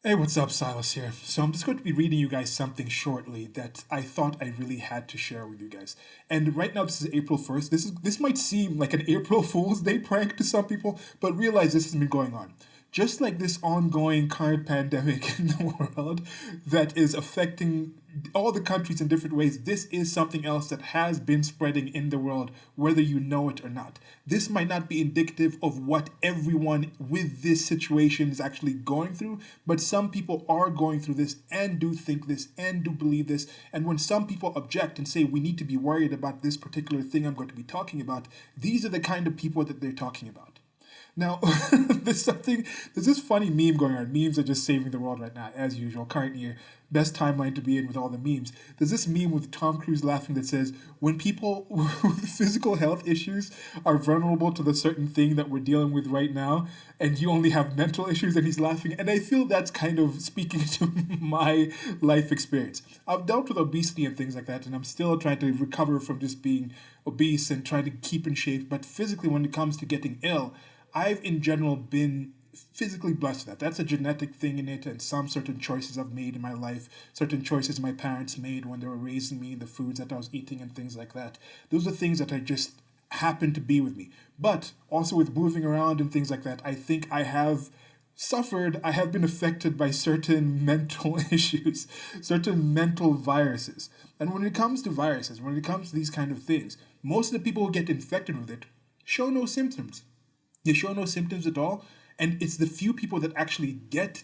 Hey, what's up? Silas here. So I'm just going to be reading you guys something shortly that I thought I really had to share with you guys. And right now this is April 1st. This might seem like an April Fool's Day prank to some people, but realize this has been going on. Just like this ongoing current pandemic in the world that is affecting all the countries in different ways, this is something else that has been spreading in the world, whether you know it or not. This might not be indicative of what everyone with this situation is actually going through, but some people are going through this and do think this and do believe this. And when some people object and say we need to be worried about this particular thing I'm going to be talking about, these are the kind of people that they're talking about. Now, there's this funny meme going on. Memes are just saving the world right now, as usual. Current year, best timeline to be in with all the memes. There's this meme with Tom Cruise laughing that says, when people with physical health issues are vulnerable to the certain thing that we're dealing with right now, and you only have mental issues, and he's laughing. And I feel that's kind of speaking to my life experience. I've dealt with obesity and things like that, and I'm still trying to recover from just being obese and trying to keep in shape. But physically, when it comes to getting ill, I've in general been physically blessed with that. That's a genetic thing in it, and some certain choices I've made in my life, certain choices my parents made when they were raising me, the foods that I was eating, and things like that. Those are things that I just happen to be with me. But also with moving around and things like that, I think I have been affected by certain mental issues, certain mental viruses. And when it comes to viruses, when it comes to these kind of things, most of the people who get infected with it show no symptoms. They show no symptoms at all, and it's the few people that actually get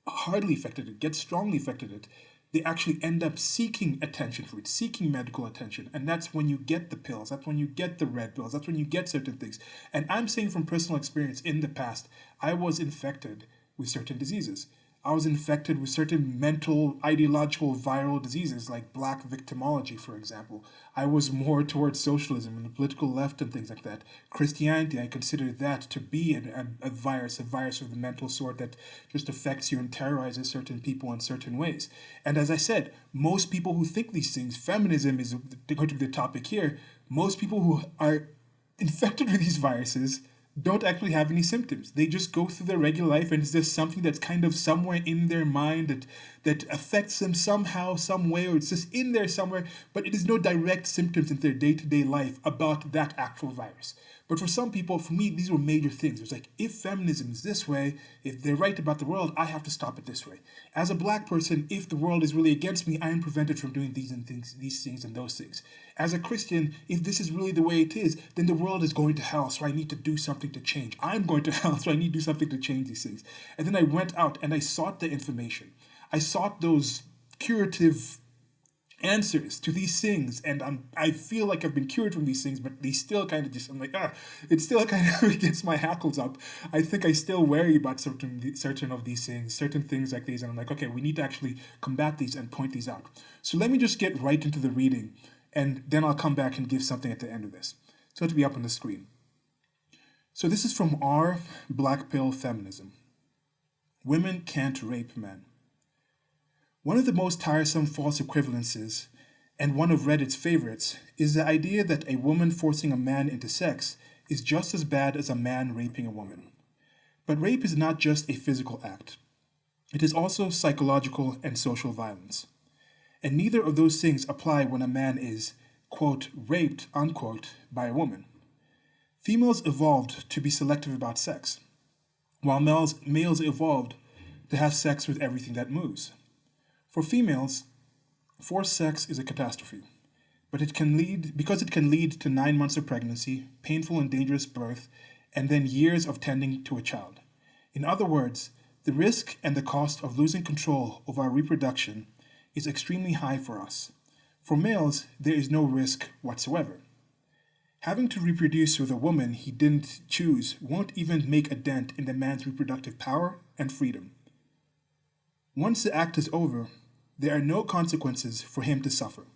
hardly affected, get strongly affected, they actually end up seeking attention for it, seeking medical attention. And that's when you get the pills, that's when you get the red pills, that's when you get certain things. And I'm saying from personal experience in the past, I was infected with certain diseases. I was infected with certain mental, ideological, viral diseases like black victimology, for example. I was more towards socialism and the political left and things like that. Christianity, I consider that to be a virus of the mental sort that just affects you and terrorizes certain people in certain ways. And as I said, most people who think these things, feminism is going to be the topic here, most people who are infected with these viruses don't actually have any symptoms. They just go through their regular life, and it's just something that's kind of somewhere in their mind that affects them somehow, some way, or it's just in there somewhere, but it is no direct symptoms in their day-to-day life about that actual virus. But for some people, for me, these were major things. It was like, if feminism is this way, if they're right about the world, I have to stop it this way. As a black person, if the world is really against me, I am prevented from doing these things and those things. As a Christian, if this is really the way it is, then the world is going to hell, so I need to do something to change. I'm going to hell, so I need to do something to change these things. And then I went out and I sought the information. I sought those curative answers to these things, and I feel like I've been cured from these things, but they still kind of just, I'm like, it still kind of gets my hackles up. I think I still worry about certain of these things, certain things like these, and I'm like, okay, we need to actually combat these and point these out. So let me just get right into the reading, and then I'll come back and give something at the end of this. So it'll be up on the screen. So this is from our BlackPill Feminism. Women can't rape men. One of the most tiresome false equivalences, and one of Reddit's favorites, is the idea that a woman forcing a man into sex is just as bad as a man raping a woman. But rape is not just a physical act. It is also psychological and social violence. And neither of those things apply when a man is, quote, raped, unquote, by a woman. Females evolved to be selective about sex, while males evolved to have sex with everything that moves. For females, forced sex is a catastrophe, but it can lead to 9 months of pregnancy, painful and dangerous birth, and then years of tending to a child. In other words, the risk and the cost of losing control of our reproduction is extremely high for us. For males, there is no risk whatsoever. Having to reproduce with a woman he didn't choose won't even make a dent in the man's reproductive power and freedom. Once the act is over, there are no consequences for him to suffer.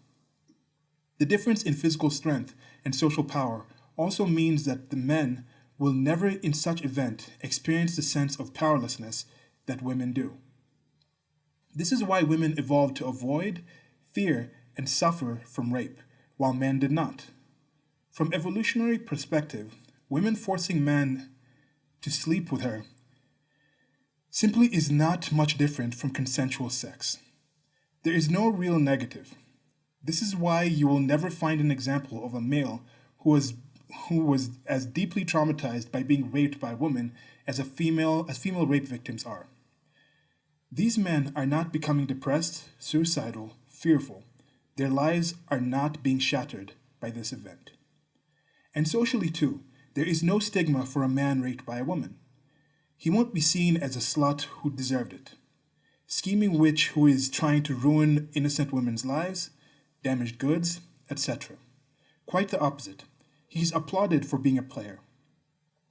The difference in physical strength and social power also means that the men will never in such event experience the sense of powerlessness that women do. This is why women evolved to avoid, fear, and suffer from rape, while men did not. From evolutionary perspective, women forcing men to sleep with her simply is not much different from consensual sex. There is no real negative. This is why you will never find an example of a male who was as deeply traumatized by being raped by a woman as female rape victims are. These men are not becoming depressed, suicidal, fearful. Their lives are not being shattered by this event. And socially, too, there is no stigma for a man raped by a woman. He won't be seen as a slut who deserved it, scheming witch who is trying to ruin innocent women's lives, damaged goods, etc. Quite the opposite. He's applauded for being a player.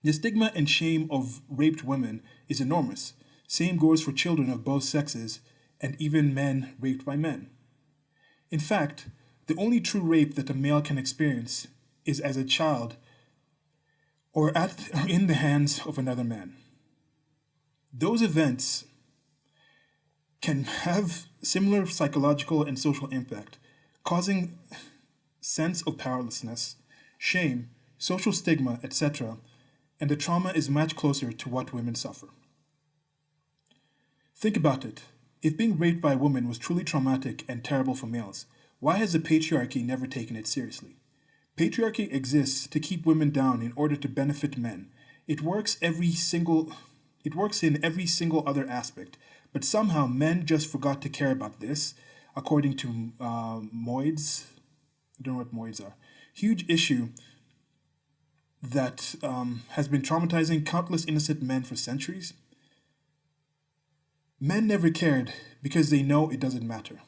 The stigma and shame of raped women is enormous. Same goes for children of both sexes and even men raped by men. In fact, the only true rape that a male can experience is as a child or in the hands of another man. Those events can have similar psychological and social impact, causing sense of powerlessness, shame, social stigma, etc., and the trauma is much closer to what women suffer. Think about it. If being raped by a woman was truly traumatic and terrible for males, why has the patriarchy never taken it seriously? Patriarchy exists to keep women down in order to benefit men. It works in every single other aspect, but somehow men just forgot to care about this, according to Moids. I don't know what Moids are. Huge issue that has been traumatizing countless innocent men for centuries. Men never cared because they know it doesn't matter.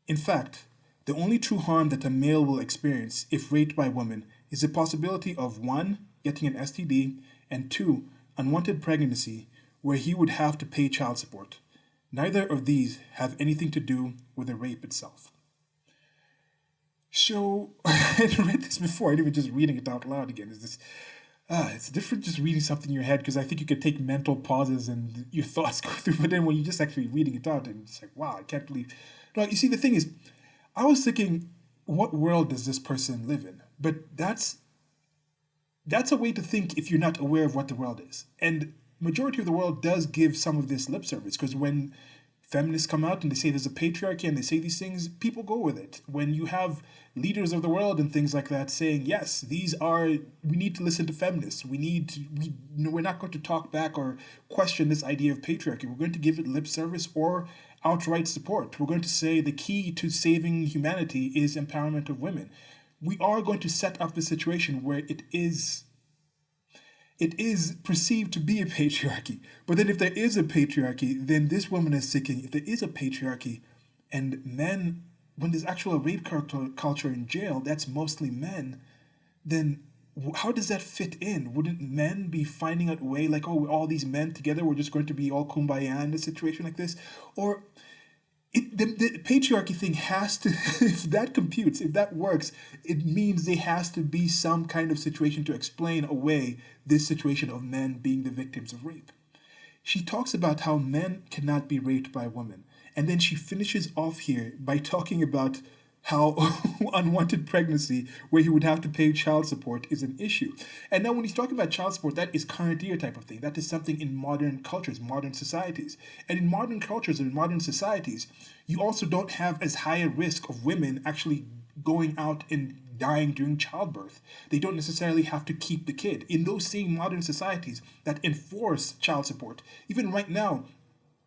In fact, the only true harm that a male will experience if raped by a woman is the possibility of 1. Getting an STD, and 2. Unwanted pregnancy, where he would have to pay child support. Neither of these have anything to do with the rape itself. So, I had read this before, and even just reading it out loud again it's different just reading something in your head, because I think you could take mental pauses and your thoughts go through, but then when you're just actually reading it out, and it's like, wow, I can't believe. No, you see, the thing is, I was thinking, what world does this person live in? But that's a way to think if you're not aware of what the world is. And majority of the world does give some of this lip service, because when feminists come out and they say there's a patriarchy and they say these things, people go with it. When you have leaders of the world and things like that saying, yes, we need to listen to feminists. We're not going to talk back or question this idea of patriarchy. We're going to give it lip service or outright support. We're going to say the key to saving humanity is empowerment of women. We are going to set up a situation where it is perceived to be a patriarchy. But then if there is a patriarchy, then this woman is thinking, if there is a patriarchy and men, when there's actual rape culture in jail, that's mostly men, then how does that fit in? Wouldn't men be finding a way like, oh, all these men together, we're just going to be all kumbaya in a situation like this? Or the patriarchy thing has to, if that computes, if that works, it means there has to be some kind of situation to explain away this situation of men being the victims of rape. She talks about how men cannot be raped by women. And then she finishes off here by talking about how unwanted pregnancy, where he would have to pay child support, is an issue. And now when he's talking about child support, that is current year type of thing. That is something in modern cultures, modern societies. And in modern cultures and modern societies, you also don't have as high a risk of women actually going out and dying during childbirth. They don't necessarily have to keep the kid. In those same modern societies that enforce child support, even right now,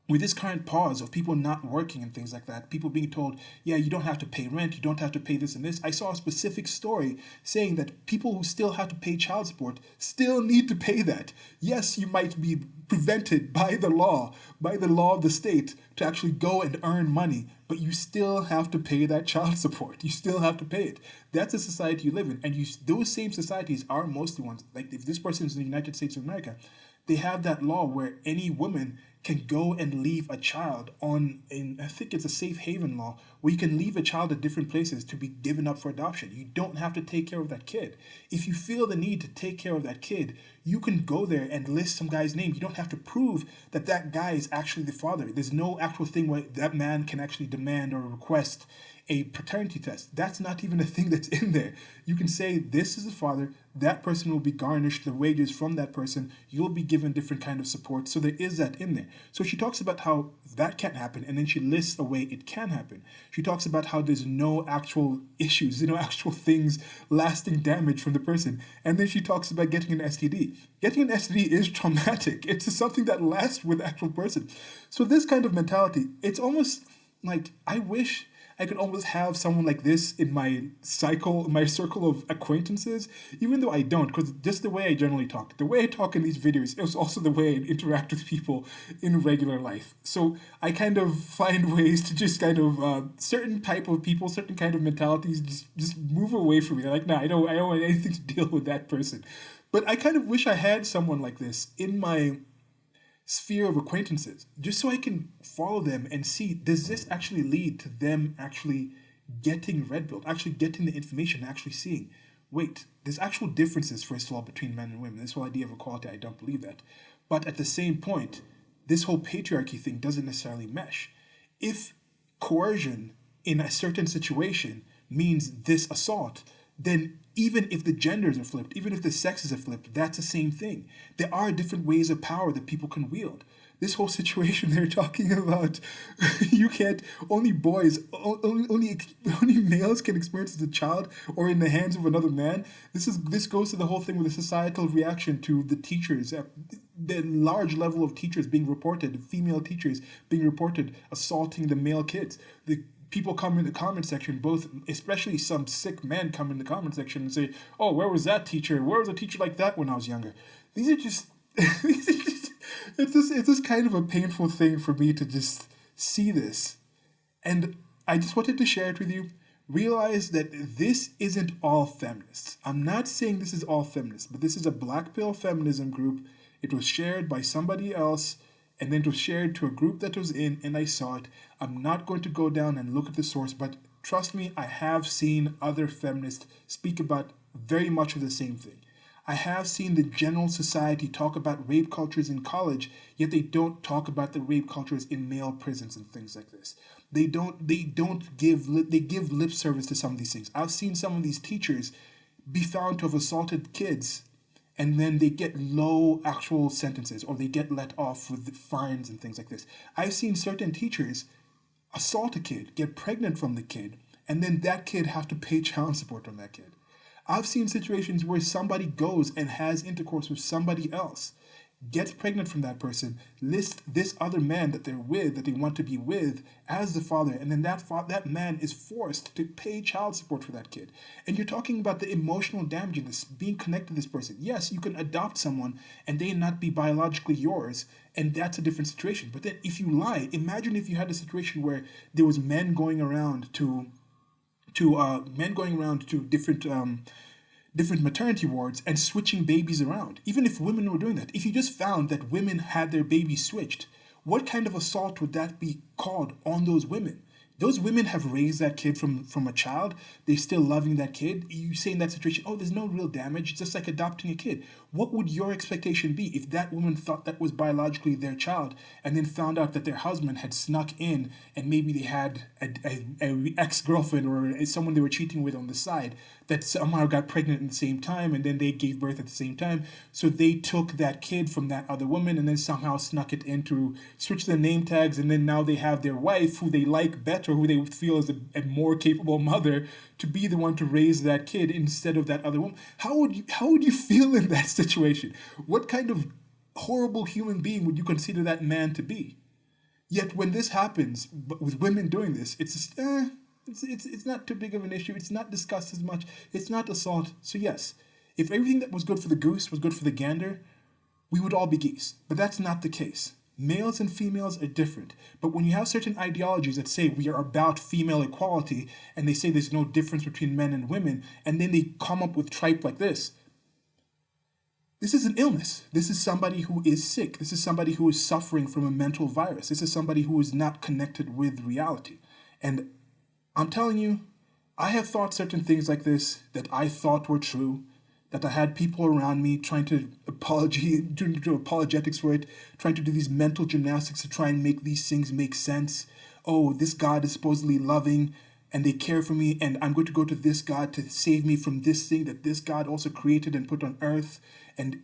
with this current pause of people not working and things like that, people being told, yeah, you don't have to pay rent, you don't have to pay this and this. I saw a specific story saying that people who still have to pay child support still need to pay that. Yes, you might be prevented by the law of the state to actually go and earn money, but you still have to pay that child support. You still have to pay it. That's the society you live in. And those same societies are mostly ones, like if this person is in the United States of America, they have that law where any woman can go and leave a child I think it's a safe haven law, where you can leave a child at different places to be given up for adoption. You don't have to take care of that kid. If you feel the need to take care of that kid, you can go there and list some guy's name. You don't have to prove that that guy is actually the father. There's no actual thing where that man can actually demand or request a paternity test. That's not even a thing that's in there. You can say, this is the father, that person will be garnished the wages from that person, you'll be given different kind of support. So there is that in there. So she talks about how that can't happen, and then she lists a way it can happen. She talks about how there's no actual issues, no actual things, lasting damage from the person. And then she talks about getting an STD. Getting an STD is traumatic. It's something that lasts with the actual person. So this kind of mentality, it's almost like, I wish I could almost have someone like this in my circle of acquaintances, even though I don't, because just the way I generally talk, the way I talk in these videos is also the way I interact with people in regular life. So I kind of find ways to just kind of certain type of people, certain kind of mentalities, just move away from me. They're like, nah, I don't want anything to deal with that person. But I kind of wish I had someone like this in my sphere of acquaintances, just so I can follow them and see, does this actually lead to them actually getting red pilled, actually getting the information, actually seeing, wait, there's actual differences, first of all, between men and women. This whole idea of equality, I don't believe that. But at the same point, this whole patriarchy thing doesn't necessarily mesh. If coercion in a certain situation means this assault, then even if the genders are flipped, even if the sexes are flipped, that's the same thing. There are different ways of power that people can wield. This whole situation they're talking about, you can't, only boys, only males can experience as a child or in the hands of another man. This goes to the whole thing with the societal reaction to the teachers, the large level of teachers being reported, female teachers being reported assaulting the male kids. The people come in the comment section, both, especially some sick men come in the comment section and say, oh, where was that teacher? Where was a teacher like that when I was younger? These are just, it's this kind of a painful thing for me to just see this. And I just wanted to share it with you. Realize that this isn't all feminists. I'm not saying this is all feminists, but this is a BlackPill Feminism group. It was shared by somebody else, and then it was shared to a group that was in, and I saw it. I'm not going to go down and look at the source, but trust me, I have seen other feminists speak about very much of the same thing. I have seen the general society talk about rape cultures in college, yet they don't talk about the rape cultures in male prisons and things like this. They give lip service to some of these things. I've seen some of these teachers be found to have assaulted kids, and then they get low actual sentences, or they get let off with fines and things like this. I've seen certain teachers assault a kid, get pregnant from the kid, and then that kid have to pay child support on that kid. I've seen situations where somebody goes and has intercourse with somebody else, gets pregnant from that person, lists this other man that they're with, that they want to be with, as the father, and then that man is forced to pay child support for that kid. And you're talking about the emotional damage in this, being connected to this person. Yes, you can adopt someone and they not be biologically yours, and that's a different situation. But then if you lie, imagine if you had a situation where there was men going around to different maternity wards and switching babies around. Even if women were doing that, if you just found that women had their babies switched, what kind of assault would that be called on those women? Those women have raised that kid from a child. They're still loving that kid. You say in that situation, oh, there's no real damage. It's just like adopting a kid. What would your expectation be if that woman thought that was biologically their child and then found out that their husband had snuck in and maybe they had a ex-girlfriend or someone they were cheating with on the side that somehow got pregnant at the same time, and then they gave birth at the same time. So they took that kid from that other woman and then somehow snuck it in to switch the name tags, and then now they have their wife, who they like better, who they feel is a more capable mother, to be the one to raise that kid instead of that other woman. How would you feel in that situation? What kind of horrible human being would you consider that man to be? Yet when this happens, but with women doing this, it's just, it's not too big of an issue. It's not discussed as much. It's not assault. So yes, if everything that was good for the goose was good for the gander, we would all be geese. But that's not the case. Males and females are different. But when you have certain ideologies that say we are about female equality, and they say there's no difference between men and women, and then they come up with tripe like this is an illness. This is somebody who is sick. This is somebody who is suffering from a mental virus. This is somebody who is not connected with reality. And I'm telling you, I have thought certain things like this that I thought were true. that I had people around me trying to do apologetics for it, trying to do these mental gymnastics to try and make these things make sense. Oh, this God is supposedly loving and they care for me, and I'm going to go to this God to save me from this thing that this God also created and put on earth, and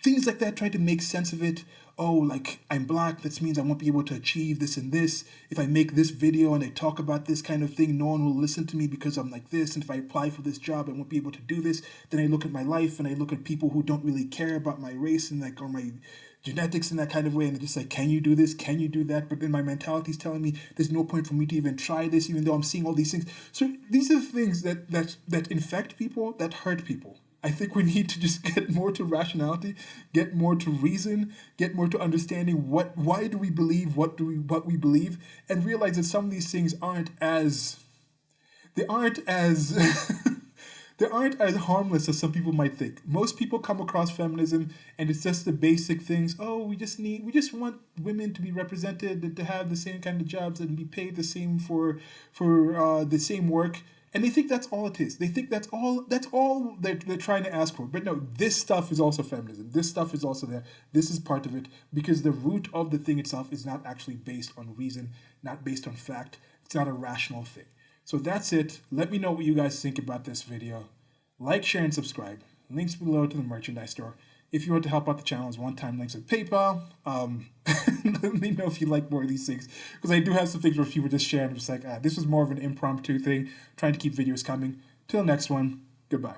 things like that, try to make sense of it. Oh, like, I'm black, that means I won't be able to achieve this and this. If I make this video and I talk about this kind of thing, no one will listen to me because I'm like this. And if I apply for this job, I won't be able to do this. Then I look at my life and I look at people who don't really care about my race and like, or my genetics in that kind of way, and they're just like, can you do this? Can you do that? But then my mentality is telling me there's no point for me to even try this, even though I'm seeing all these things. So these are the things that infect people, that hurt people. I think we need to just get more to rationality, get more to reason, get more to understanding why do we believe what we believe, and realize that some of these things they aren't as they aren't as harmless as some people might think. Most people come across feminism and it's just the basic things. Oh, we just want women to be represented and to have the same kind of jobs and be paid the same for the same work. And they think that's all it is. They think that's all they're trying to ask for. But no, this stuff is also feminism. This stuff is also there. This is part of it, because the root of the thing itself is not actually based on reason, not based on fact. It's not a rational thing. So that's it. Let me know what you guys think about this video. Like, share, and subscribe. Links below to the merchandise store. If you want to help out the channel, there's one-time links at PayPal. Let me know if you like more of these things, because I do have some things where people just share and just like, this was more of an impromptu thing, trying to keep videos coming. Till next one, goodbye.